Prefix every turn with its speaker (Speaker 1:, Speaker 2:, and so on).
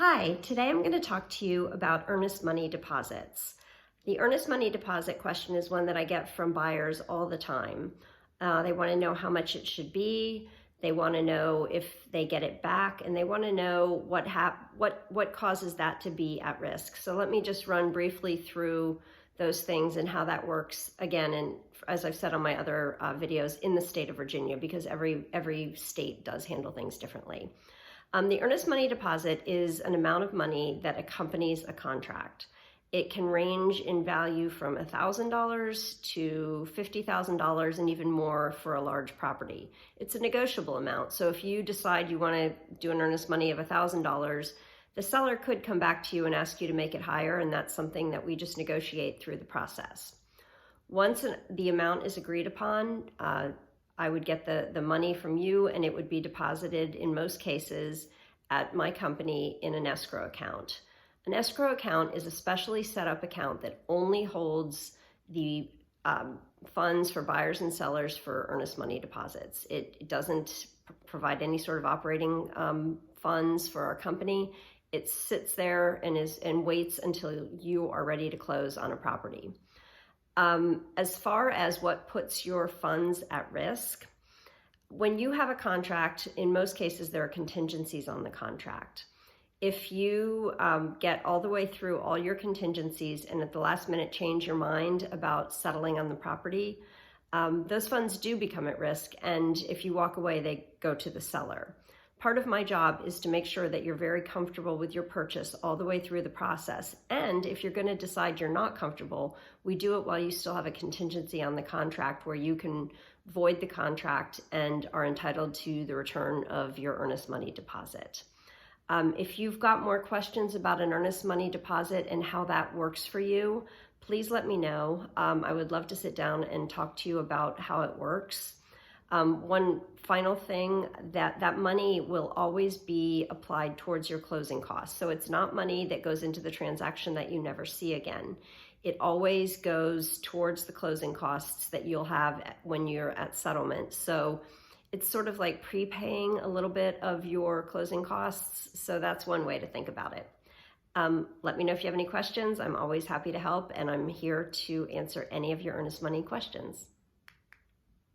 Speaker 1: Hi, today I'm going to talk to you about earnest money deposits. The earnest money deposit question is one that I get from buyers all the time. They want to know how much it should be, they want to know if they get it back, and they want to know what causes that to be at risk. So let me just run briefly through those things and how that works again, and as I've said on my other videos, in the state of Virginia, because every state does handle things differently. The earnest money deposit is an amount of money that accompanies a contract. It can range in value from $1,000 to $50,000 and even more for a large property. It's a negotiable amount, so if you decide you want to do an earnest money of $1,000, the seller could come back to you and ask you to make it higher, and that's something that we just negotiate through the process. Once the amount is agreed upon, I would get the money from you, and it would be deposited in most cases at my company in an escrow account. An escrow account is a specially set up account that only holds the funds for buyers and sellers for earnest money deposits. It doesn't provide any sort of operating funds for our company. It sits there and waits until you are ready to close on a property. As far as what puts your funds at risk, when you have a contract, in most cases there are contingencies on the contract. If you get all the way through all your contingencies and at the last minute change your mind about settling on the property, those funds do become at risk, and if you walk away, they go to the seller. Part of my job is to make sure that you're very comfortable with your purchase all the way through the process. And if you're going to decide you're not comfortable, we do it while you still have a contingency on the contract where you can void the contract and are entitled to the return of your earnest money deposit. If you've got more questions about an earnest money deposit and how that works for you, please let me know. I would love to sit down and talk to you about how it works. One final thing, that money will always be applied towards your closing costs. So it's not money that goes into the transaction that you never see again. It always goes towards the closing costs that you'll have when you're at settlement. So it's sort of like prepaying a little bit of your closing costs. So that's one way to think about it. Let me know if you have any questions. I'm always happy to help, and I'm here to answer any of your earnest money questions.